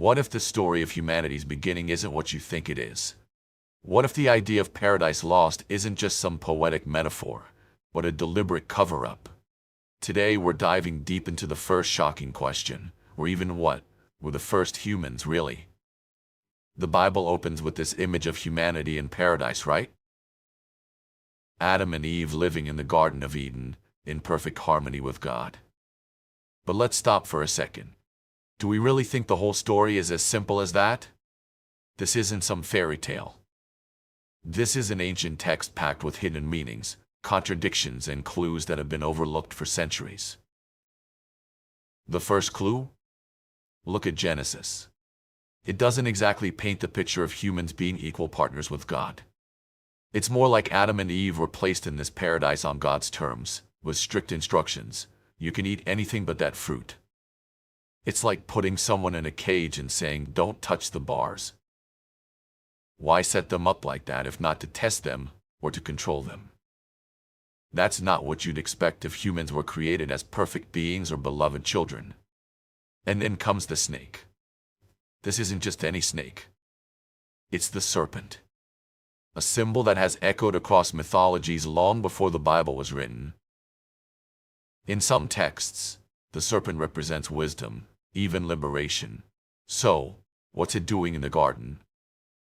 What if the story of humanity's beginning isn't what you think it is? What if the idea of paradise lost isn't just some poetic metaphor, but a deliberate cover-up? Today we're diving deep into the first shocking question, or even what were the first humans really? The Bible opens with this image of humanity in paradise, right? Adam and Eve living in the Garden of Eden, in perfect harmony with God. But let's stop for a second. Do we really think the whole story is as simple as that? This isn't some fairy tale. This is an ancient text packed with hidden meanings, contradictions, and clues that have been overlooked for centuries. The first clue? Look at Genesis. It doesn't exactly paint the picture of humans being equal partners with God. It's more like Adam and Eve were placed in this paradise on God's terms, with strict instructions. You can eat anything but that fruit. It's like putting someone in a cage and saying, don't touch the bars. Why set them up like that if not to test them or to control them? That's not what you'd expect if humans were created as perfect beings or beloved children. And then comes the snake. This isn't just any snake. It's the serpent. A symbol that has echoed across mythologies long before the Bible was written. In some texts, the serpent represents wisdom, even liberation. So, what's it doing in the garden?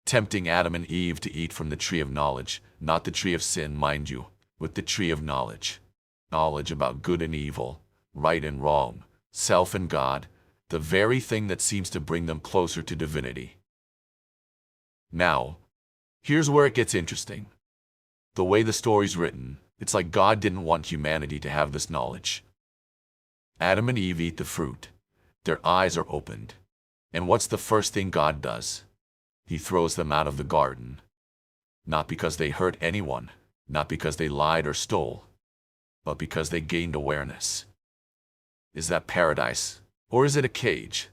Tempting Adam and Eve to eat from the tree of knowledge, not the tree of sin, mind you, with the tree of knowledge. Knowledge about good and evil, right and wrong, self and God, the very thing that seems to bring them closer to divinity. Now, here's where it gets interesting. The way the story's written, it's like God didn't want humanity to have this knowledge. Adam and Eve eat the fruit. Their eyes are opened. And what's the first thing God does? He throws them out of the garden. Not because they hurt anyone, not because they lied or stole, but because they gained awareness. Is that paradise? Or is it a cage?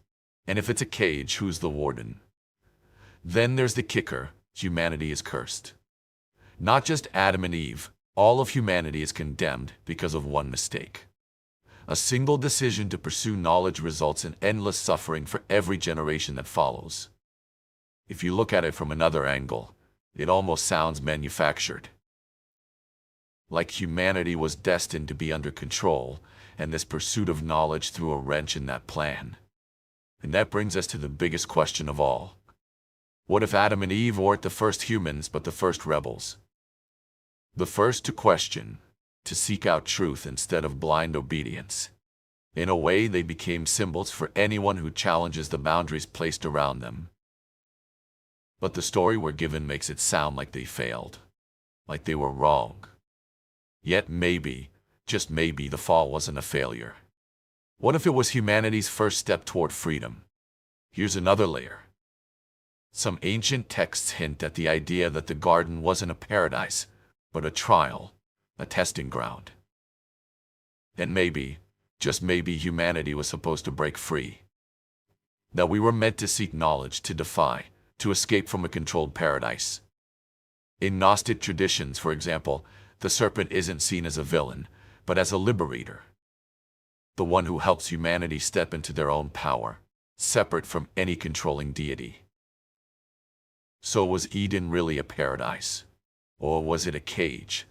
And if it's a cage, who's the warden? Then there's the kicker. Humanity is cursed. Not just Adam and Eve. All of humanity is condemned because of one mistake. A single decision to pursue knowledge results in endless suffering for every generation that follows. If you look at it from another angle, it almost sounds manufactured. Like humanity was destined to be under control, and this pursuit of knowledge threw a wrench in that plan. And that brings us to the biggest question of all. What if Adam and Eve weren't the first humans but the first rebels? The first to question, to seek out truth instead of blind obedience. In a way, they became symbols for anyone who challenges the boundaries placed around them. But the story we're given makes it sound like they failed, like they were wrong. Yet maybe, just maybe, the fall wasn't a failure. What if it was humanity's first step toward freedom? Here's another layer. Some ancient texts hint at the idea that the garden wasn't a paradise, but a trial, a testing ground. And maybe, just maybe, humanity was supposed to break free. That we were meant to seek knowledge, to defy, to escape from a controlled paradise. In Gnostic traditions, for example, the serpent isn't seen as a villain, but as a liberator. The one who helps humanity step into their own power, separate from any controlling deity. So was Eden really a paradise? Or was it a cage?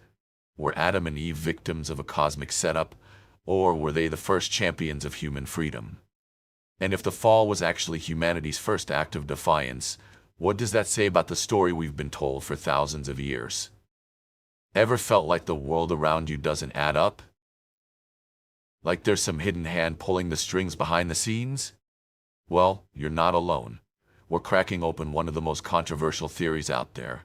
Were Adam and Eve victims of a cosmic setup? Or were they the first champions of human freedom? And if the fall was actually humanity's first act of defiance, what does that say about the story we've been told for thousands of years? Ever felt like the world around you doesn't add up? Like there's some hidden hand pulling the strings behind the scenes? Well, you're not alone. We're cracking open one of the most controversial theories out there,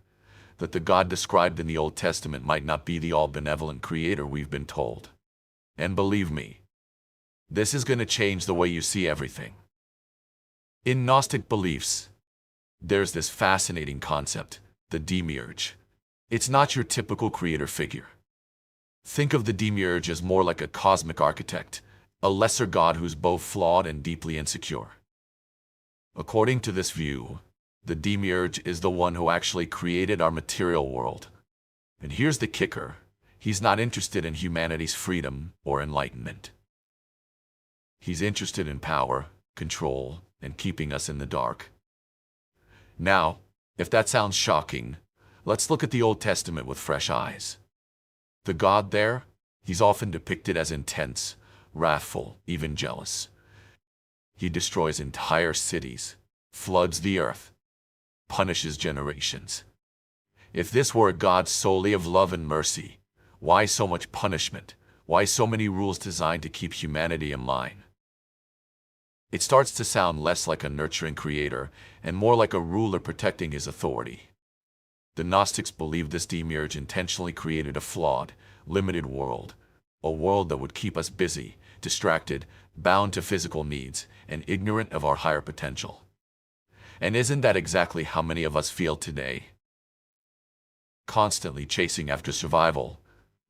that the God described in the Old Testament might not be the all-benevolent creator we've been told. And believe me, this is going to change the way you see everything. In Gnostic beliefs, there's this fascinating concept, the demiurge. It's not your typical creator figure. Think of the demiurge as more like a cosmic architect, a lesser god who's both flawed and deeply insecure. According to this view, the demiurge is the one who actually created our material world. And here's the kicker. He's not interested in humanity's freedom or enlightenment. He's interested in power, control, and keeping us in the dark. Now, if that sounds shocking, let's look at the Old Testament with fresh eyes. The God there, he's often depicted as intense, wrathful, even jealous. He destroys entire cities, floods the earth, punishes generations. If this were a God solely of love and mercy, why so much punishment? Why so many rules designed to keep humanity in line? It starts to sound less like a nurturing creator and more like a ruler protecting his authority. The Gnostics believed this demiurge intentionally created a flawed, limited world, a world that would keep us busy, distracted, bound to physical needs, and ignorant of our higher potential. And isn't that exactly how many of us feel today? Constantly chasing after survival,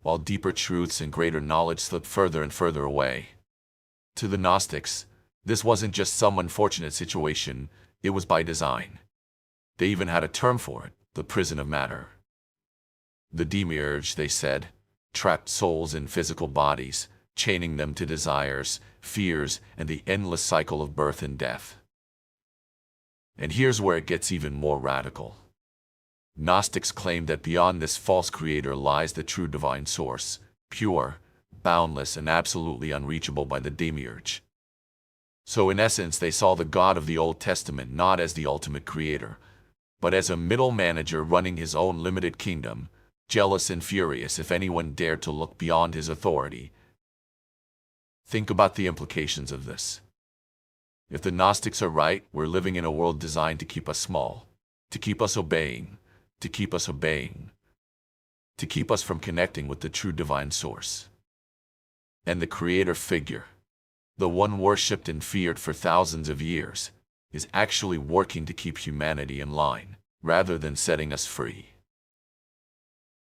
while deeper truths and greater knowledge slip further and further away. To the Gnostics, this wasn't just some unfortunate situation, it was by design. They even had a term for it, the prison of matter. The demiurge, they said, trapped souls in physical bodies, chaining them to desires, fears, and the endless cycle of birth and death. And here's where it gets even more radical. Gnostics claimed that beyond this false creator lies the true divine source, pure, boundless, and absolutely unreachable by the demiurge. So in essence, they saw the God of the Old Testament not as the ultimate creator, but as a middle manager running his own limited kingdom, jealous and furious if anyone dared to look beyond his authority. Think about the implications of this. If the Gnostics are right, we're living in a world designed to keep us small, to keep us obeying, to keep us from connecting with the true divine source. And the creator figure, the one worshipped and feared for thousands of years, is actually working to keep humanity in line, rather than setting us free.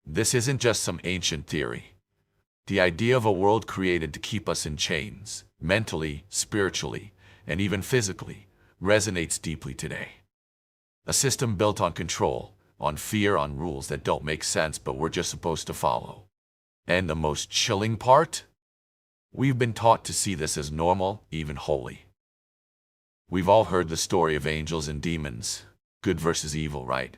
This isn't just some ancient theory. The idea of a world created to keep us in chains, mentally, spiritually, and even physically, resonates deeply today. A system built on control, on fear, on rules that don't make sense but we're just supposed to follow. And the most chilling part? We've been taught to see this as normal, even holy. We've all heard the story of angels and demons, good versus evil, right?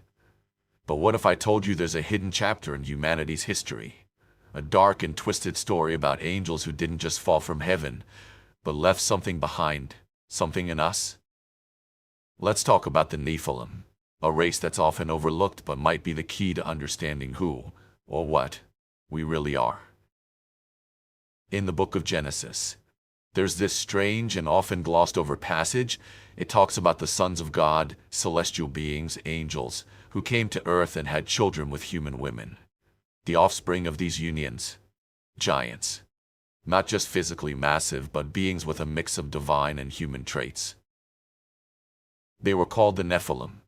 But what if I told you there's a hidden chapter in humanity's history? A dark and twisted story about angels who didn't just fall from heaven, but left something behind, something in us? Let's talk about the Nephilim, a race that's often overlooked but might be the key to understanding who, or what, we really are. In the book of Genesis, there's this strange and often glossed over passage. It talks about the sons of God, celestial beings, angels, who came to earth and had children with human women. The offspring of these unions, giants. Not just physically massive, but beings with a mix of divine and human traits. They were called the Nephilim,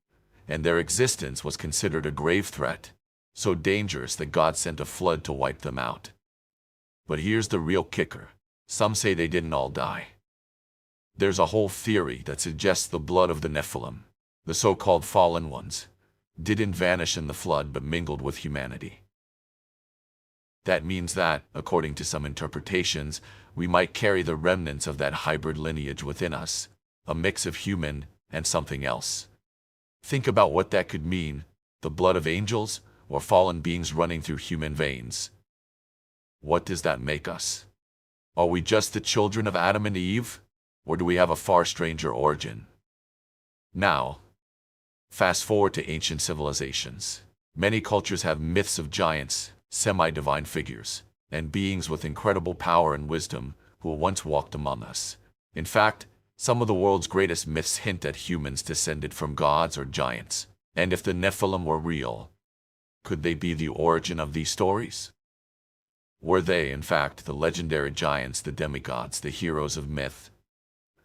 and their existence was considered a grave threat, so dangerous that God sent a flood to wipe them out. But here's the real kicker. Some say they didn't all die. There's a whole theory that suggests the blood of the Nephilim, the so-called fallen ones, didn't vanish in the flood but mingled with humanity. That means that, according to some interpretations, we might carry the remnants of that hybrid lineage within us, a mix of human and something else. Think about what that could mean, the blood of angels or fallen beings running through human veins. What does that make us? Are we just the children of Adam and Eve, or do we have a far stranger origin? Now, fast forward to ancient civilizations. Many cultures have myths of giants, semi-divine figures, and beings with incredible power and wisdom who once walked among us. In fact, some of the world's greatest myths hint at humans descended from gods or giants. And if the Nephilim were real, could they be the origin of these stories? Were they, in fact, the legendary giants, the demigods, the heroes of myth?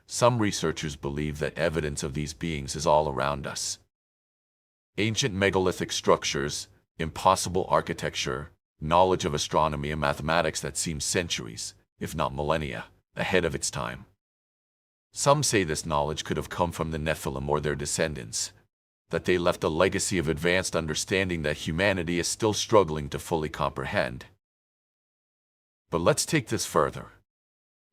Some researchers believe that evidence of these beings is all around us. Ancient megalithic structures, impossible architecture, knowledge of astronomy and mathematics that seems centuries, if not millennia, ahead of its time. Some say this knowledge could have come from the Nephilim or their descendants, that they left a legacy of advanced understanding that humanity is still struggling to fully comprehend. But let's take this further.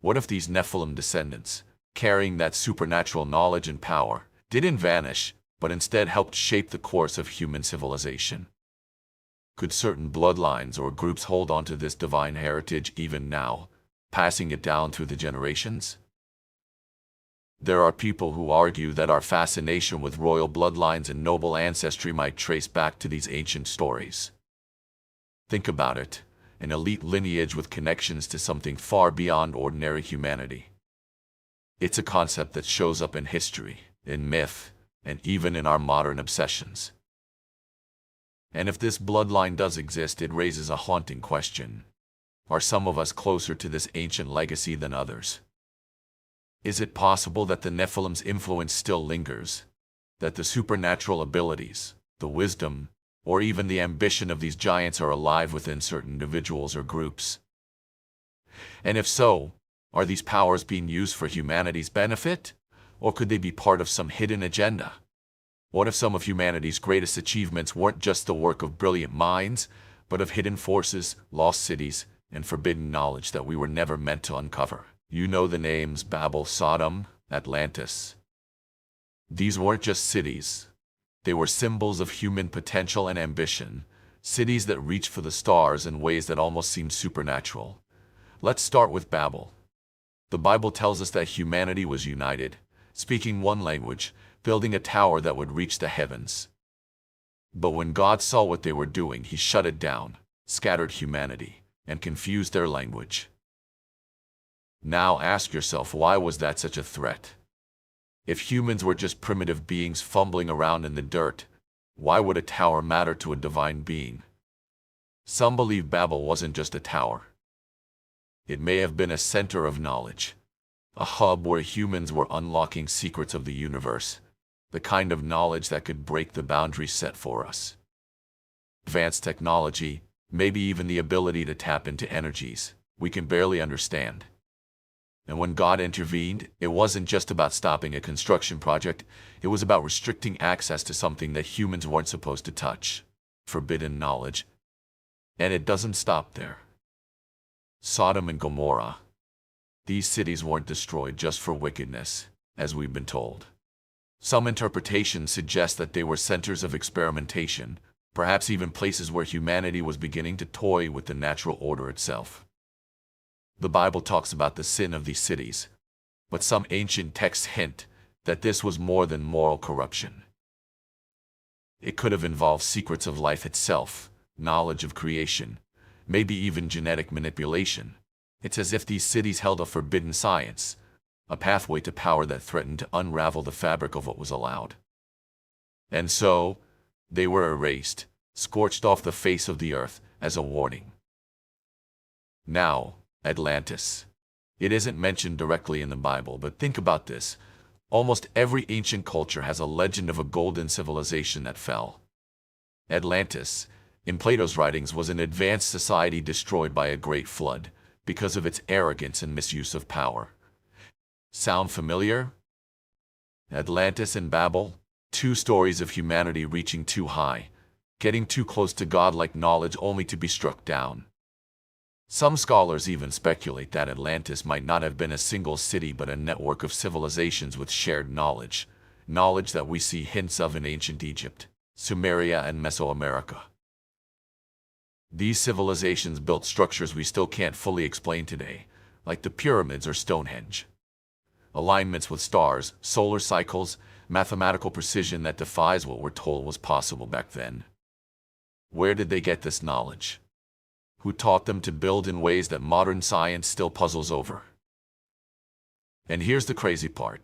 What if these Nephilim descendants, carrying that supernatural knowledge and power, didn't vanish, but instead helped shape the course of human civilization. Could certain bloodlines or groups hold on to this divine heritage even now, passing it down through the generations? There are people who argue that our fascination with royal bloodlines and noble ancestry might trace back to these ancient stories. Think about it, an elite lineage with connections to something far beyond ordinary humanity. It's a concept that shows up in history, in myth, and even in our modern obsessions. And if this bloodline does exist, it raises a haunting question. Are some of us closer to this ancient legacy than others? Is it possible that the Nephilim's influence still lingers? That the supernatural abilities, the wisdom, or even the ambition of these giants are alive within certain individuals or groups? And if so, are these powers being used for humanity's benefit? Or could they be part of some hidden agenda? What if some of humanity's greatest achievements weren't just the work of brilliant minds, but of hidden forces, lost cities, and forbidden knowledge that we were never meant to uncover? You know the names Babel, Sodom, Atlantis. These weren't just cities. They were symbols of human potential and ambition, cities that reached for the stars in ways that almost seemed supernatural. Let's start with Babel. The Bible tells us that humanity was united, speaking one language, building a tower that would reach the heavens. But when God saw what they were doing, he shut it down, scattered humanity, and confused their language. Now ask yourself, why was that such a threat? If humans were just primitive beings fumbling around in the dirt, why would a tower matter to a divine being? Some believe Babel wasn't just a tower. It may have been a center of knowledge, a hub where humans were unlocking secrets of the universe, the kind of knowledge that could break the boundaries set for us. Advanced technology, maybe even the ability to tap into energies we can barely understand. And when God intervened, it wasn't just about stopping a construction project, it was about restricting access to something that humans weren't supposed to touch. Forbidden knowledge. And it doesn't stop there. Sodom and Gomorrah. These cities weren't destroyed just for wickedness, as we've been told. Some interpretations suggest that they were centers of experimentation, perhaps even places where humanity was beginning to toy with the natural order itself. The Bible talks about the sin of these cities, but some ancient texts hint that this was more than moral corruption. It could have involved secrets of life itself, knowledge of creation, maybe even genetic manipulation. It's as if these cities held a forbidden science, a pathway to power that threatened to unravel the fabric of what was allowed. And so, they were erased, scorched off the face of the earth as a warning. Now, Atlantis. It isn't mentioned directly in the Bible, but think about this. Almost every ancient culture has a legend of a golden civilization that fell. Atlantis, in Plato's writings, was an advanced society destroyed by a great flood because of its arrogance and misuse of power. Sound familiar? Atlantis and Babel, two stories of humanity reaching too high, getting too close to godlike knowledge only to be struck down. Some scholars even speculate that Atlantis might not have been a single city but a network of civilizations with shared knowledge, knowledge that we see hints of in ancient Egypt, Sumeria, and Mesoamerica. These civilizations built structures we still can't fully explain today, like the pyramids or Stonehenge. Alignments with stars, solar cycles, mathematical precision that defies what we're told was possible back then. Where did they get this knowledge? Who taught them to build in ways that modern science still puzzles over? And here's the crazy part.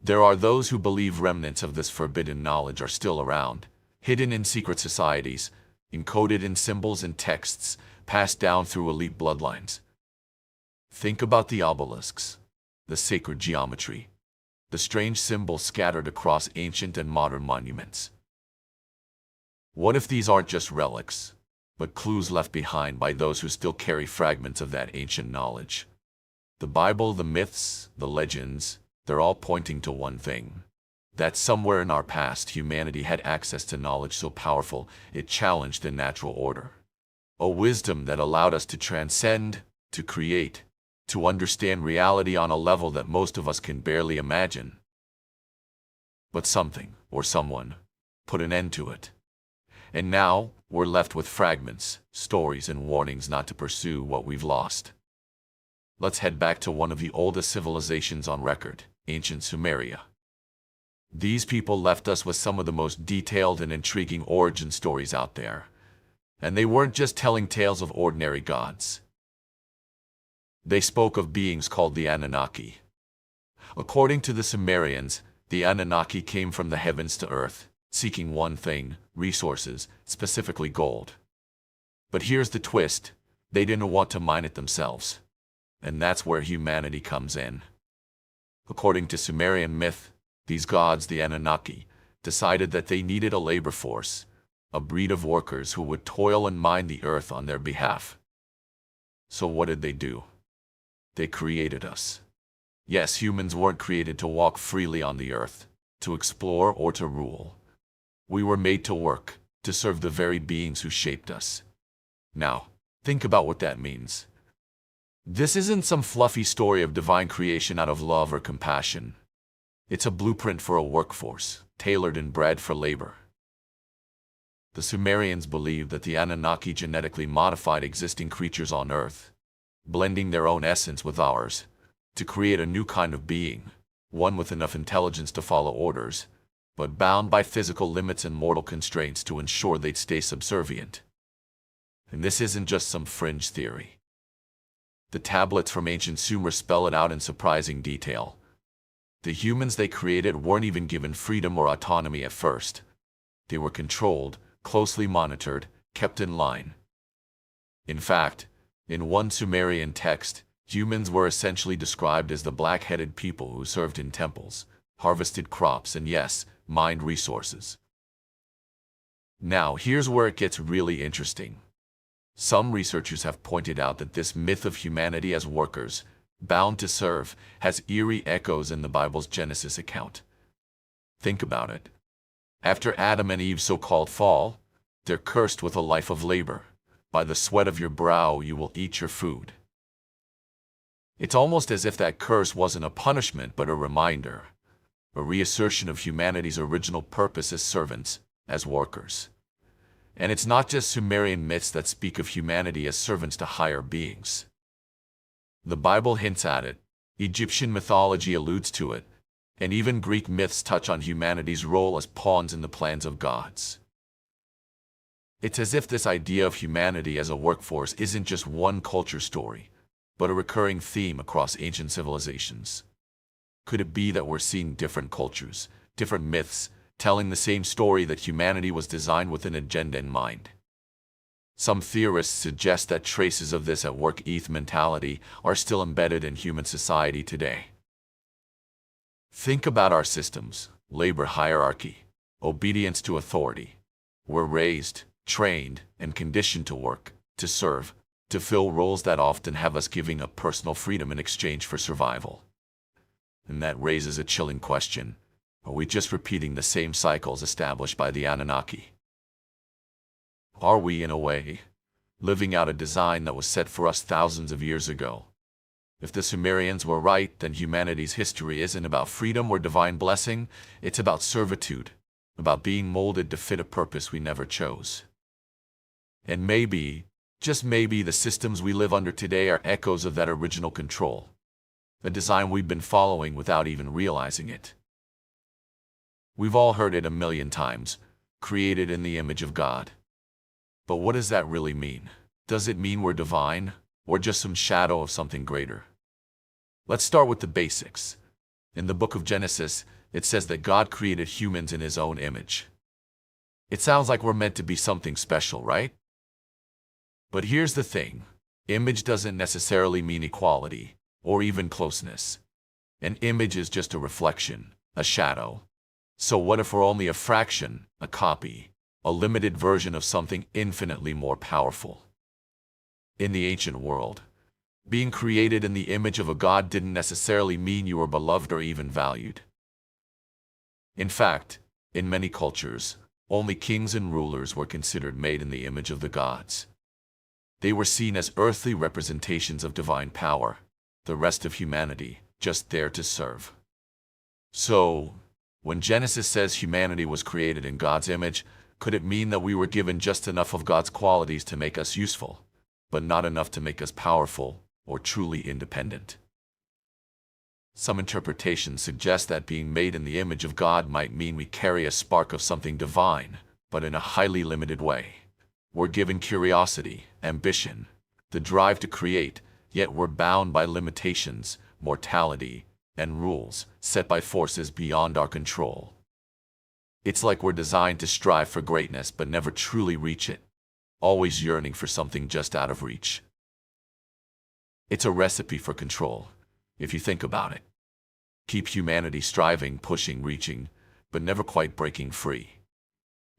There are those who believe remnants of this forbidden knowledge are still around, hidden in secret societies, encoded in symbols and texts, passed down through elite bloodlines. Think about the obelisks, the sacred geometry, the strange symbols scattered across ancient and modern monuments. What if these aren't just relics, but clues left behind by those who still carry fragments of that ancient knowledge? The Bible, the myths, the legends, they're all pointing to one thing. That somewhere in our past, humanity had access to knowledge so powerful it challenged the natural order. A wisdom that allowed us to transcend, to create, to understand reality on a level that most of us can barely imagine. But something, or someone, put an end to it. And now, we're left with fragments, stories, and warnings not to pursue what we've lost. Let's head back to one of the oldest civilizations on record, ancient Sumeria. These people left us with some of the most detailed and intriguing origin stories out there. And they weren't just telling tales of ordinary gods. They spoke of beings called the Anunnaki. According to the Sumerians, the Anunnaki came from the heavens to earth, seeking one thing: resources, specifically gold. But here's the twist: they didn't want to mine it themselves. And that's where humanity comes in. According to Sumerian myth, these gods, the Anunnaki, decided that they needed a labor force, a breed of workers who would toil and mine the earth on their behalf. So what did they do? They created us. Yes, humans weren't created to walk freely on the earth, to explore or to rule. We were made to work, to serve the very beings who shaped us. Now, think about what that means. This isn't some fluffy story of divine creation out of love or compassion. It's a blueprint for a workforce, tailored and bred for labor. The Sumerians believed that the Anunnaki genetically modified existing creatures on Earth, blending their own essence with ours, to create a new kind of being, one with enough intelligence to follow orders, but bound by physical limits and mortal constraints to ensure they'd stay subservient. And this isn't just some fringe theory. The tablets from ancient Sumer spell it out in surprising detail. The humans they created weren't even given freedom or autonomy at first. They were controlled, closely monitored, kept in line. In fact, in one Sumerian text, humans were essentially described as the black-headed people who served in temples, harvested crops, and yes, mined resources. Now, here's where it gets really interesting. Some researchers have pointed out that this myth of humanity as workers, bound to serve, has eerie echoes in the Bible's Genesis account. Think about it. After Adam and Eve's so-called fall, they're cursed with a life of labor. By the sweat of your brow you will eat your food. It's almost as if that curse wasn't a punishment but a reminder, a reassertion of humanity's original purpose as servants, as workers. And it's not just Sumerian myths that speak of humanity as servants to higher beings. The Bible hints at it, Egyptian mythology alludes to it, and even Greek myths touch on humanity's role as pawns in the plans of gods. It's as if this idea of humanity as a workforce isn't just one culture story, but a recurring theme across ancient civilizations. Could it be that we're seeing different cultures, different myths, telling the same story, that humanity was designed with an agenda in mind? Some theorists suggest that traces of this at work eth mentality are still embedded in human society today. Think about our systems: labor hierarchy, obedience to authority. We're raised, trained, and conditioned to work, to serve, to fill roles that often have us giving up personal freedom in exchange for survival. And that raises a chilling question. Are we just repeating the same cycles established by the Anunnaki? Are we, in a way, living out a design that was set for us thousands of years ago? If the Sumerians were right, then humanity's history isn't about freedom or divine blessing, it's about servitude, about being molded to fit a purpose we never chose. And maybe, just maybe, the systems we live under today are echoes of that original control, a design we've been following without even realizing it. We've all heard it a million times: created in the image of God. But what does that really mean? Does it mean we're divine, or just some shadow of something greater? Let's start with the basics. In the book of Genesis, it says that God created humans in His own image. It sounds like we're meant to be something special, right? But here's the thing: image doesn't necessarily mean equality, or even closeness. An image is just a reflection, a shadow. So what if we're only a fraction, a copy, a limited version of something infinitely more powerful? In the ancient world, being created in the image of a god didn't necessarily mean you were beloved or even valued. In fact, in many cultures, only kings and rulers were considered made in the image of the gods. They were seen as earthly representations of divine power, the rest of humanity, just there to serve. So, when Genesis says humanity was created in God's image, could it mean that we were given just enough of God's qualities to make us useful, but not enough to make us powerful or truly independent? Some interpretations suggest that being made in the image of God might mean we carry a spark of something divine, but in a highly limited way. We're given curiosity, ambition, the drive to create, yet we're bound by limitations, mortality, and rules set by forces beyond our control. It's like we're designed to strive for greatness but never truly reach it, always yearning for something just out of reach. It's a recipe for control, if you think about it. Keep humanity striving, pushing, reaching, but never quite breaking free.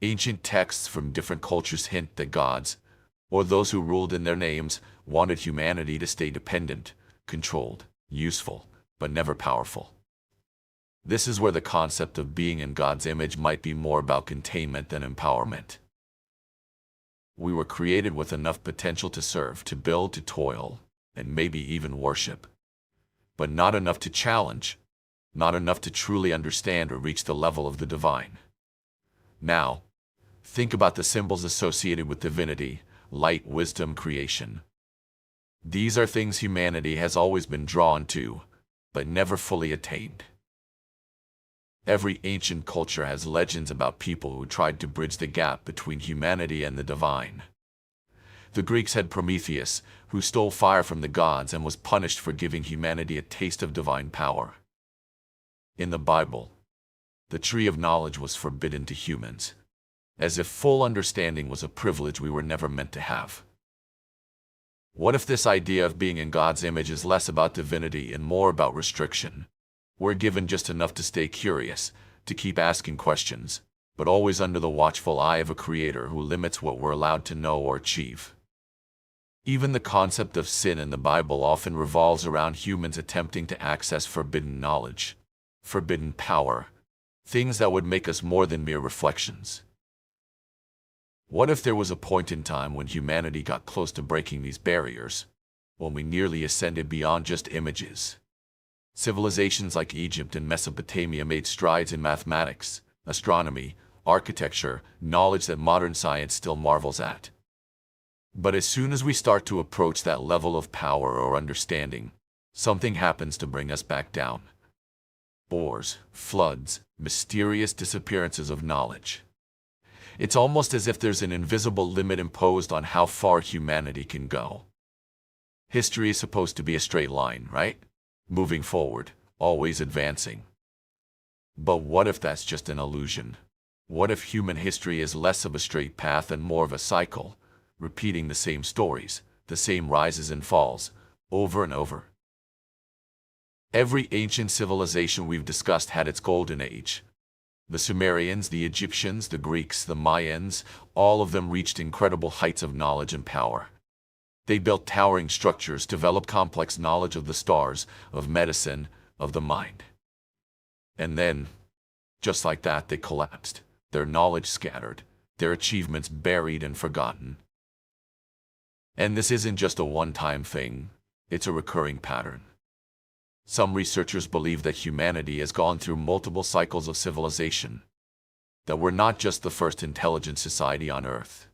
Ancient texts from different cultures hint that gods, or those who ruled in their names, wanted humanity to stay dependent, controlled, useful, but never powerful. This is where the concept of being in God's image might be more about containment than empowerment. We were created with enough potential to serve, to build, to toil, and maybe even worship. But not enough to challenge, not enough to truly understand or reach the level of the divine. Now, think about the symbols associated with divinity: light, wisdom, creation. These are things humanity has always been drawn to, but never fully attained. Every ancient culture has legends about people who tried to bridge the gap between humanity and the divine. The Greeks had Prometheus, who stole fire from the gods and was punished for giving humanity a taste of divine power. In the Bible, the tree of knowledge was forbidden to humans, as if full understanding was a privilege we were never meant to have. What if this idea of being in God's image is less about divinity and more about restriction? We're given just enough to stay curious, to keep asking questions, but always under the watchful eye of a creator who limits what we're allowed to know or achieve. Even the concept of sin in the Bible often revolves around humans attempting to access forbidden knowledge, forbidden power, things that would make us more than mere reflections. What if there was a point in time when humanity got close to breaking these barriers, when we nearly ascended beyond just images? Civilizations like Egypt and Mesopotamia made strides in mathematics, astronomy, architecture, knowledge that modern science still marvels at. But as soon as we start to approach that level of power or understanding, something happens to bring us back down. Wars, floods, mysterious disappearances of knowledge. It's almost as if there's an invisible limit imposed on how far humanity can go. History is supposed to be a straight line, right? Moving forward, always advancing. But what if that's just an illusion? What if human history is less of a straight path and more of a cycle, repeating the same stories, the same rises and falls, over and over? Every ancient civilization we've discussed had its golden age. The Sumerians, the Egyptians, the Greeks, the Mayans, all of them reached incredible heights of knowledge and power. They built towering structures, developed complex knowledge of the stars, of medicine, of the mind. And then, just like that, they collapsed, their knowledge scattered, their achievements buried and forgotten. And this isn't just a one-time thing, it's a recurring pattern. Some researchers believe that humanity has gone through multiple cycles of civilization, that we're not just the first intelligent society on Earth.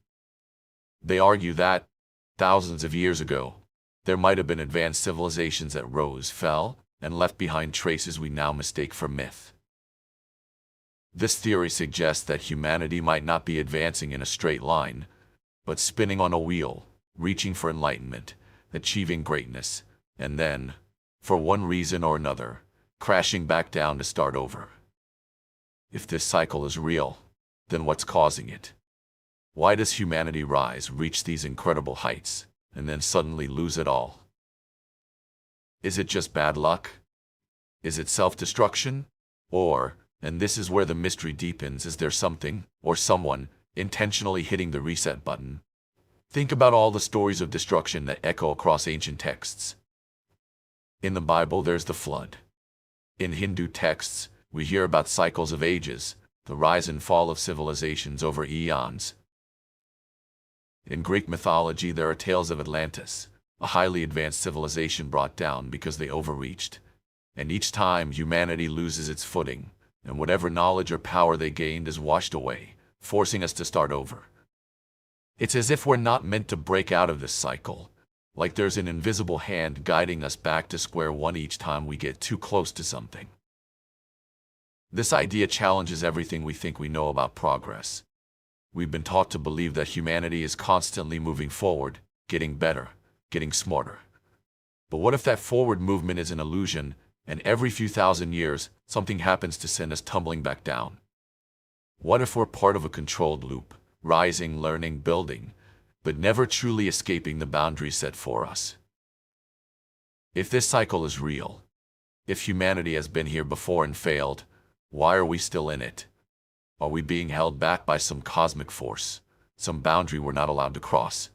They argue that, thousands of years ago, there might have been advanced civilizations that rose, fell, and left behind traces we now mistake for myth. This theory suggests that humanity might not be advancing in a straight line, but spinning on a wheel, reaching for enlightenment, achieving greatness, and then, for one reason or another, crashing back down to start over. If this cycle is real, then what's causing it? Why does humanity rise, reach these incredible heights, and then suddenly lose it all? Is it just bad luck? Is it self-destruction? Or, and this is where the mystery deepens, is there something, or someone, intentionally hitting the reset button? Think about all the stories of destruction that echo across ancient texts. In the Bible, there's the flood. In Hindu texts, we hear about cycles of ages, the rise and fall of civilizations over eons. In Greek mythology, there are tales of Atlantis, a highly advanced civilization brought down because they overreached. And each time humanity loses its footing, and whatever knowledge or power they gained is washed away, forcing us to start over. It's as if we're not meant to break out of this cycle, like there's an invisible hand guiding us back to square one each time we get too close to something. This idea challenges everything we think we know about progress. We've been taught to believe that humanity is constantly moving forward, getting better, getting smarter. But what if that forward movement is an illusion, and every few thousand years, something happens to send us tumbling back down? What if we're part of a controlled loop, rising, learning, building, but never truly escaping the boundaries set for us? If this cycle is real, if humanity has been here before and failed, why are we still in it? Are we being held back by some cosmic force, some boundary we're not allowed to cross?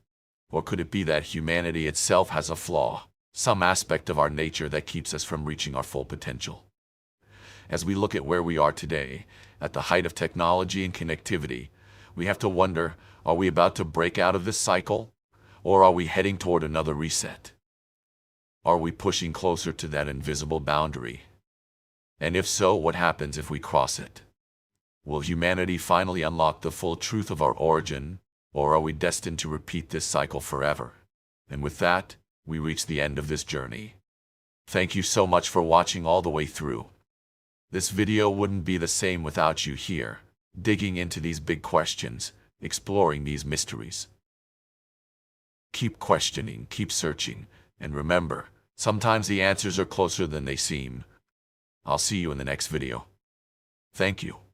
Or could it be that humanity itself has a flaw, some aspect of our nature that keeps us from reaching our full potential? As we look at where we are today, at the height of technology and connectivity, we have to wonder, are we about to break out of this cycle? Or are we heading toward another reset? Are we pushing closer to that invisible boundary? And if so, what happens if we cross it? Will humanity finally unlock the full truth of our origin, or are we destined to repeat this cycle forever? And with that, we reach the end of this journey. Thank you so much for watching all the way through. This video wouldn't be the same without you here, digging into these big questions, exploring these mysteries. Keep questioning, keep searching, and remember, sometimes the answers are closer than they seem. I'll see you in the next video. Thank you.